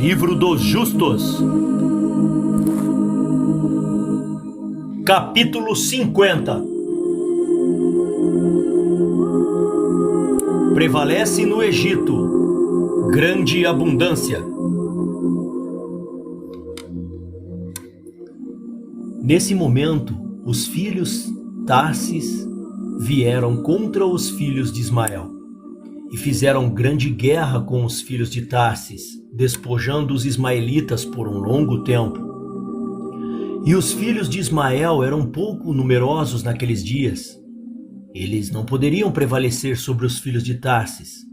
Livro dos Justos, capítulo 50. Prevalece no Egito grande abundância. Nesse momento, os filhos Tarsis vieram contra os filhos de Ismael e fizeram grande guerra com os filhos de Tarsis, despojando os ismaelitas por um longo tempo. E os filhos de Ismael eram pouco numerosos naqueles dias. Eles não poderiam prevalecer sobre os filhos de Tarsis.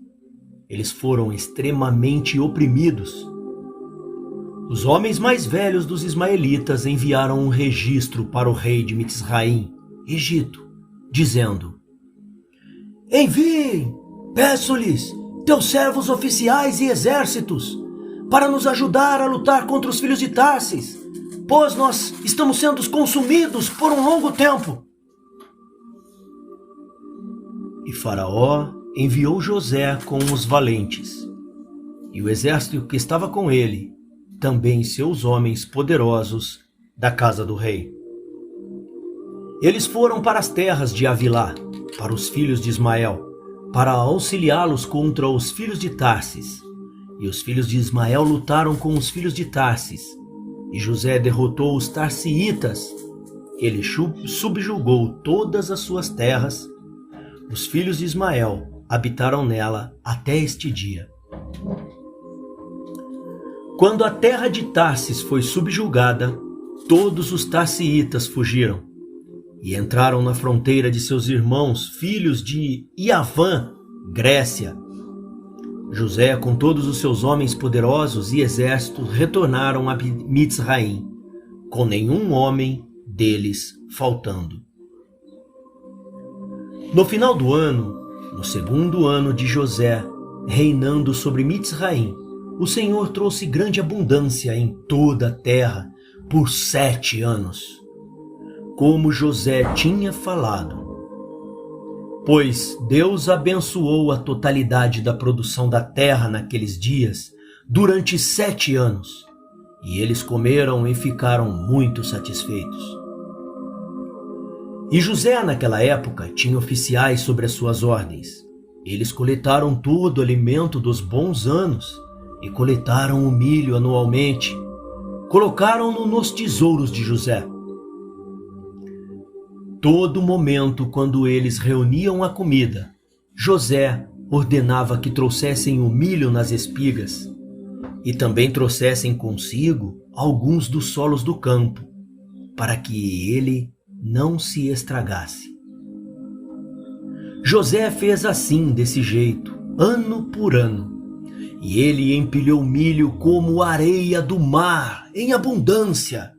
Eles foram extremamente oprimidos. Os homens mais velhos dos ismaelitas enviaram um registro para o rei de Mitzraim, Egito, dizendo: Enviem, peço-lhes, teus servos oficiais e exércitos, para nos ajudar a lutar contra os filhos de Tarsis, pois nós estamos sendo consumidos por um longo tempo. E Faraó enviou José com os valentes, e o exército que estava com ele, também seus homens poderosos da casa do rei. Eles foram para as terras de Avilá, para os filhos de Ismael, para auxiliá-los contra os filhos de Tarsis. E os filhos de Ismael lutaram com os filhos de Tarsis, e José derrotou os tarsiítas. Ele subjugou todas as suas terras. Os filhos de Ismael habitaram nela até este dia. Quando a terra de Tarsis foi subjugada, todos os tarsiítas fugiram e entraram na fronteira de seus irmãos, filhos de Iavã, Grécia. José, com todos os seus homens poderosos e exércitos, retornaram a Mitzraim, com nenhum homem deles faltando. No final do ano, no segundo ano de José, reinando sobre Mitzraim, o Senhor trouxe grande abundância em toda a terra por 7 anos, como José tinha falado. Pois Deus abençoou a totalidade da produção da terra naqueles dias durante 7 anos, e eles comeram e ficaram muito satisfeitos. E José, naquela época, tinha oficiais sobre as suas ordens. Eles coletaram todo o alimento dos bons anos e coletaram o milho anualmente. Colocaram-no nos tesouros de José. Todo momento, quando eles reuniam a comida, José ordenava que trouxessem o milho nas espigas e também trouxessem consigo alguns dos solos do campo, para que ele não se estragasse. José fez assim, desse jeito, ano por ano, e ele empilhou milho como areia do mar, em abundância,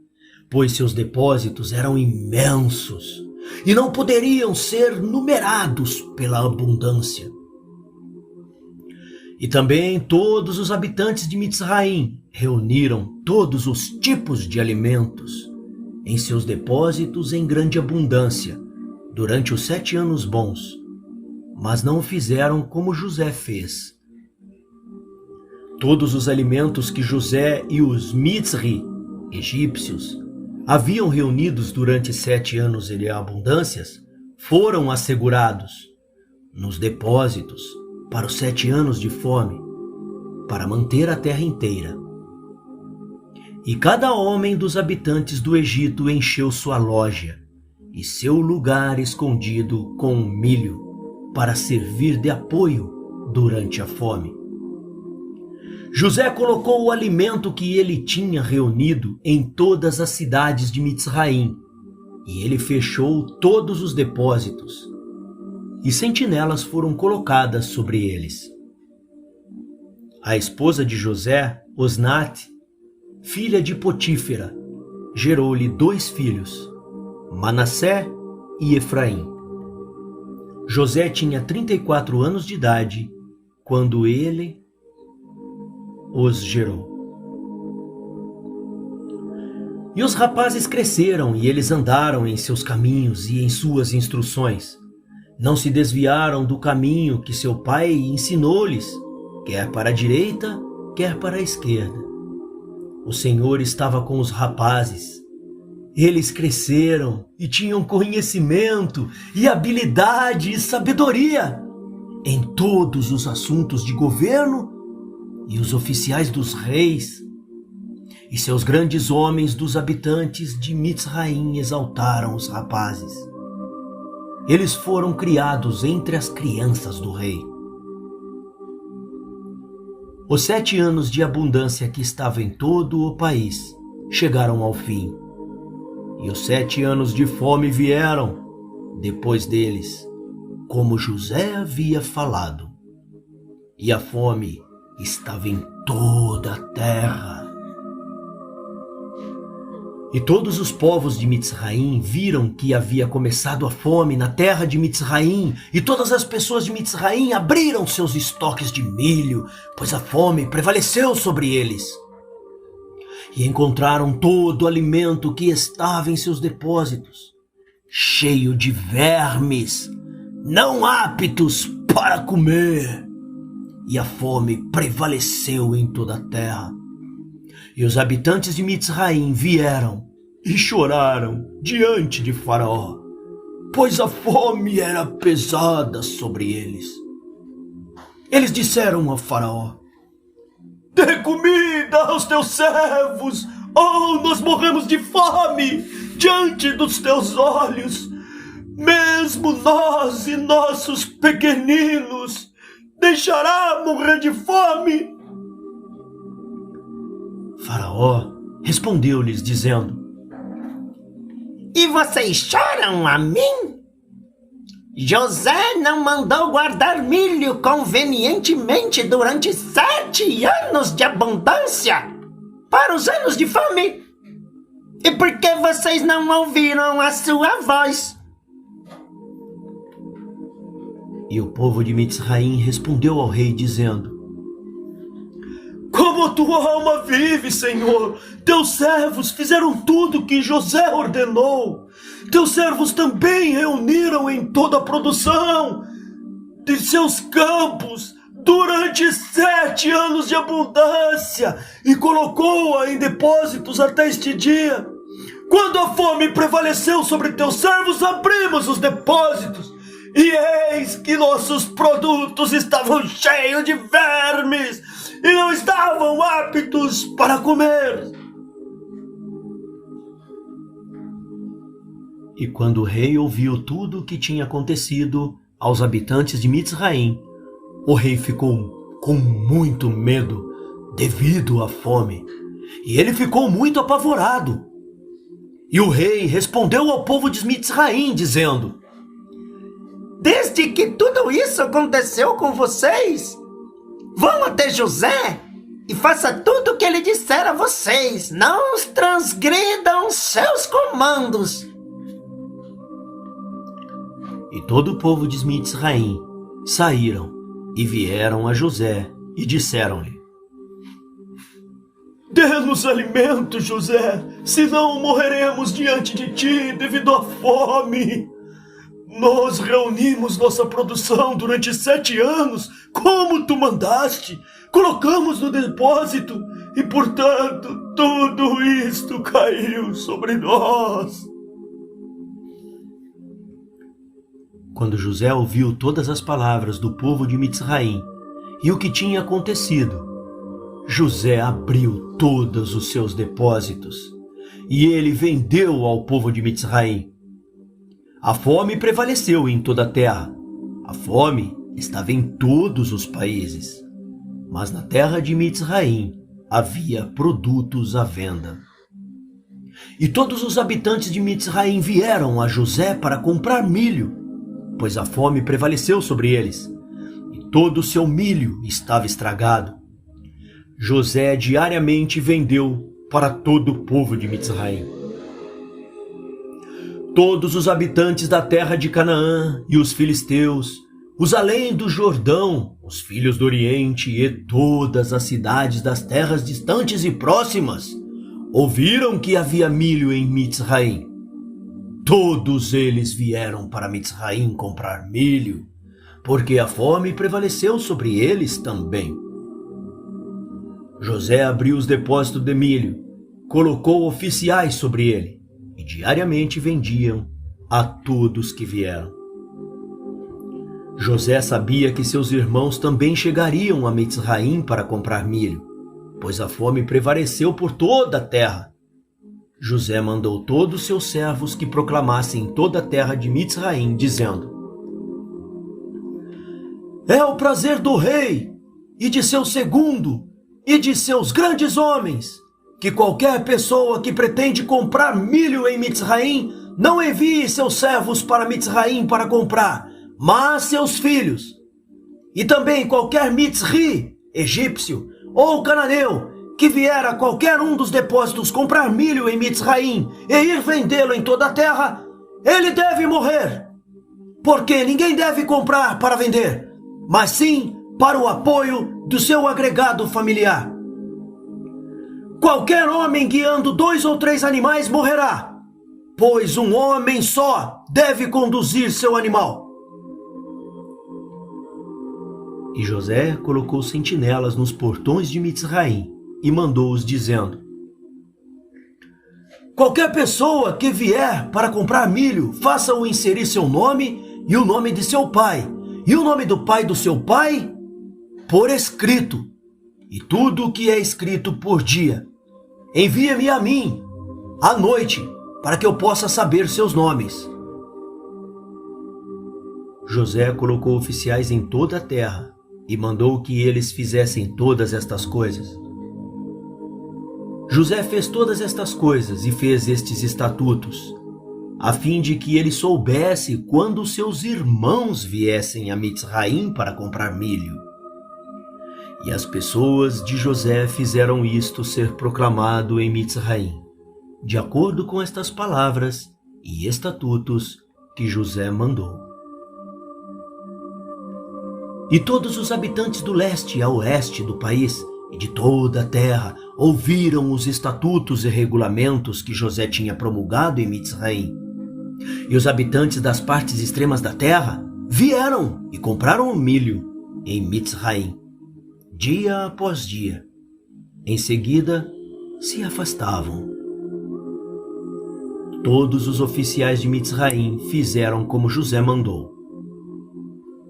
pois seus depósitos eram imensos e não poderiam ser numerados pela abundância. E também todos os habitantes de Mitzraim reuniram todos os tipos de alimentos em seus depósitos em grande abundância durante os 7 anos bons, mas não o fizeram como José fez. Todos os alimentos que José e os Mitzri, egípcios, haviam reunidos durante 7 anos em abundâncias, foram assegurados nos depósitos para os 7 anos de fome, para manter a terra inteira. E cada homem dos habitantes do Egito encheu sua loja e seu lugar escondido com milho, para servir de apoio durante a fome. José colocou o alimento que ele tinha reunido em todas as cidades de Mitzraim, e ele fechou todos os depósitos, e sentinelas foram colocadas sobre eles. A esposa de José, Osnate, filha de Potífera, gerou-lhe 2 filhos, Manassé e Efraim. José tinha 34 anos de idade quando ele os gerou. E os rapazes cresceram e eles andaram em seus caminhos e em suas instruções. Não se desviaram do caminho que seu pai ensinou-lhes, quer para a direita, quer para a esquerda. O Senhor estava com os rapazes. Eles cresceram e tinham conhecimento e habilidade e sabedoria em todos os assuntos de governo, e os oficiais dos reis e seus grandes homens dos habitantes de Mitzraim exaltaram os rapazes. Eles foram criados entre as crianças do rei. Os 7 anos de abundância que estavam em todo o país chegaram ao fim, e os 7 anos de fome vieram depois deles, como José havia falado. E a fome estava em toda a terra. E todos os povos de Mitzraim viram que havia começado a fome na terra de Mitzraim, e todas as pessoas de Mitzraim abriram seus estoques de milho, pois a fome prevaleceu sobre eles. E encontraram todo o alimento que estava em seus depósitos, cheio de vermes, não aptos para comer. E a fome prevaleceu em toda a terra. E os habitantes de Mitzraim vieram e choraram diante de Faraó, pois a fome era pesada sobre eles. Eles disseram a Faraó: dê comida aos teus servos, ou nós morremos de fome diante dos teus olhos. Mesmo nós e nossos pequeninos deixará morrer de fome. Faraó respondeu-lhes dizendo: e vocês choram a mim? José não mandou guardar milho convenientemente durante 7 anos de abundância para os anos de fome. E por que vocês não ouviram a sua voz? E o povo de Mitzraim respondeu ao rei dizendo: como a tua alma vive, Senhor, teus servos fizeram tudo o que José ordenou. Teus servos também reuniram em toda a produção de seus campos durante 7 anos de abundância e colocou-a em depósitos até este dia. Quando a fome prevaleceu sobre teus servos, abrimos os depósitos e eis que nossos produtos estavam cheios de vermes e não estavam aptos para comer. E quando o rei ouviu tudo o que tinha acontecido aos habitantes de Mitzraim, o rei ficou com muito medo devido à fome, e ele ficou muito apavorado. E o rei respondeu ao povo de Mitzraim, dizendo: desde que tudo isso aconteceu com vocês, vão até José e faça tudo o que ele disser a vocês. Não transgridam seus comandos. E todo o povo de Mitzraim saíram e vieram a José e disseram-lhe: dê-nos alimento, José, senão morreremos diante de ti devido à fome. Nós reunimos nossa produção durante 7 anos, como tu mandaste, colocamos no depósito e, portanto, tudo isto caiu sobre nós. Quando José ouviu todas as palavras do povo de Mitzraim e o que tinha acontecido, José abriu todos os seus depósitos e ele vendeu ao povo de Mitzraim. A fome prevaleceu em toda a terra. A fome estava em todos os países. Mas na terra de Mitzraim havia produtos à venda. E todos os habitantes de Mitzraim vieram a José para comprar milho, pois a fome prevaleceu sobre eles, e todo o seu milho estava estragado. José diariamente vendeu para todo o povo de Mitzraim. Todos os habitantes da terra de Canaã e os filisteus, os além do Jordão, os filhos do Oriente e todas as cidades das terras distantes e próximas, ouviram que havia milho em Mitzraim. Todos eles vieram para Mitzraim comprar milho, porque a fome prevaleceu sobre eles também. José abriu os depósitos de milho, colocou oficiais sobre ele e diariamente vendiam a todos que vieram. José sabia que seus irmãos também chegariam a Mitzraim para comprar milho, pois a fome prevaleceu por toda a terra. José mandou todos seus servos que proclamassem em toda a terra de Mitzraim, dizendo: é o prazer do rei e de seu segundo e de seus grandes homens que qualquer pessoa que pretende comprar milho em Mitzraim não envie seus servos para Mitzraim para comprar, mas seus filhos. E também qualquer Mitzri, egípcio ou cananeu, que vier a qualquer um dos depósitos comprar milho em Mitzraim e ir vendê-lo em toda a terra, ele deve morrer. Porque ninguém deve comprar para vender, mas sim para o apoio do seu agregado familiar. Qualquer homem guiando 2 ou 3 animais morrerá, pois um homem só deve conduzir seu animal. E José colocou sentinelas nos portões de Mitzraim e mandou-os dizendo: qualquer pessoa que vier para comprar milho, faça-o inserir seu nome e o nome de seu pai, e o nome do pai do seu pai, por escrito, e tudo o que é escrito por dia. Envie-me a mim, à noite, para que eu possa saber seus nomes. José colocou oficiais em toda a terra e mandou que eles fizessem todas estas coisas. José fez todas estas coisas e fez estes estatutos, a fim de que ele soubesse quando seus irmãos viessem a Mitzraim para comprar milho. E as pessoas de José fizeram isto ser proclamado em Mitzraim, de acordo com estas palavras e estatutos que José mandou. E todos os habitantes do leste a oeste do país e de toda a terra ouviram os estatutos e regulamentos que José tinha promulgado em Mitzraim. E os habitantes das partes extremas da terra vieram e compraram o milho em Mitzraim, dia após dia. Em seguida, se afastavam. Todos os oficiais de Mitzraim fizeram como José mandou.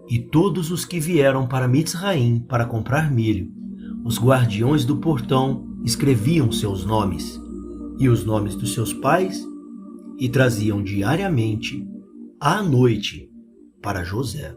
E todos os que vieram para Mitzraim para comprar milho, os guardiões do portão escreviam seus nomes e os nomes dos seus pais e traziam diariamente, à noite, para José.